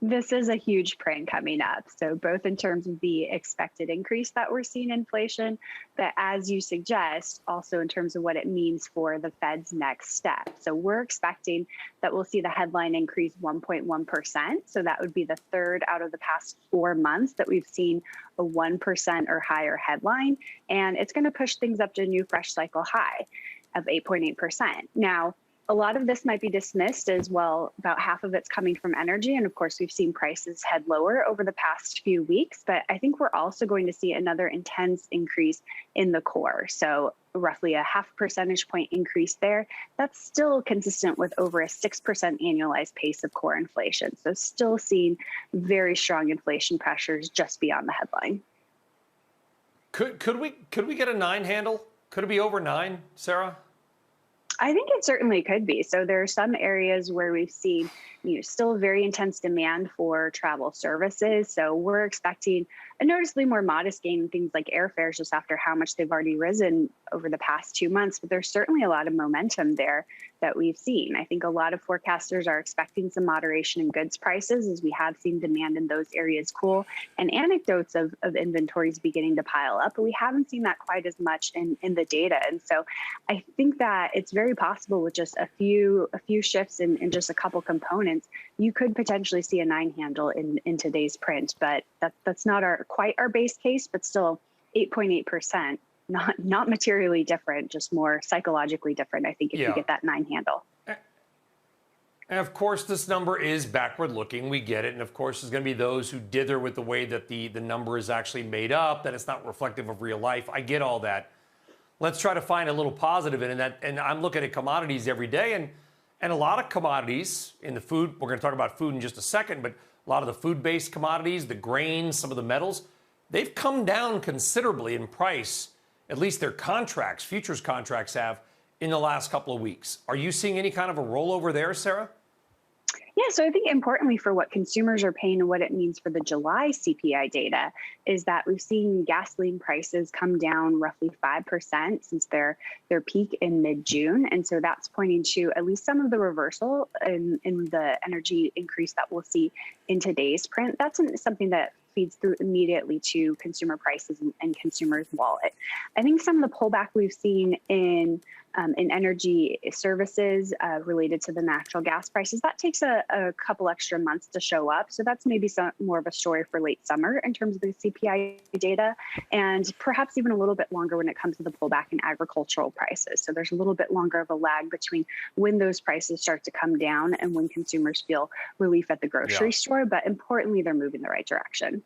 This is a huge print coming up. So both in terms of the expected increase that we're seeing in inflation, but as you suggest, also in terms of what it means for the Fed's next step. So we're expecting that we'll see the headline increase 1.1%. So that would be the third out of the past 4 months that we've seen a 1% or higher headline. And it's going to push things up to a new fresh cycle high of 8.8%. Now, a lot of this might be dismissed as well. About half of it's coming from energy. And of course, we've seen prices head lower over the past few weeks. But I think we're also going to see another intense increase in the core. So roughly a half percentage point increase there. That's still consistent with over a 6% annualized pace of core inflation. So still seeing very strong inflation pressures just beyond the headline. Could we get a 9 handle? Could it be over 9, Sarah? I think it certainly could be. So there are some areas where we've seen, still very intense demand for travel services. So we're expecting a noticeably more modest gain in things like airfares just after how much they've already risen over the past 2 months. But there's certainly a lot of momentum there that we've seen. I think a lot of forecasters are expecting some moderation in goods prices as we have seen demand in those areas cool and anecdotes of inventories beginning to pile up, but we haven't seen that quite as much in the data. And so I think that it's very possible with just a few shifts in just a couple components, you could potentially see a 9 handle in today's print, but that's not quite our base case, but still 8.8%. Not materially different, just more psychologically different, I think, if you get that 9 handle. And of course, this number is backward looking. We get it. And of course, there's going to be those who dither with the way that the number is actually made up, that it's not reflective of real life. I get all that. Let's try to find a little positive in that. And I'm looking at commodities every day, and a lot of commodities in the food, we're going to talk about food in just a second, but a lot of the food-based commodities, the grains, some of the metals, they've come down considerably in price. At least their contracts, futures contracts have, in the last couple of weeks. Are you seeing any kind of a rollover there, Sarah? Yeah, so I think importantly for what consumers are paying and what it means for the July CPI data is that we've seen gasoline prices come down roughly 5% since their peak in mid-June. And so that's pointing to at least some of the reversal in the energy increase that we'll see in today's print. That's something that feeds through immediately to consumer prices and consumers' wallet. I think some of the pullback we've seen in energy services related to the natural gas prices, that takes a couple extra months to show up. So that's maybe more of a story for late summer in terms of the CPI data, and perhaps even a little bit longer when it comes to the pullback in agricultural prices. So there's a little bit longer of a lag between when those prices start to come down and when consumers feel relief at the grocery store. But importantly, they're moving the right direction.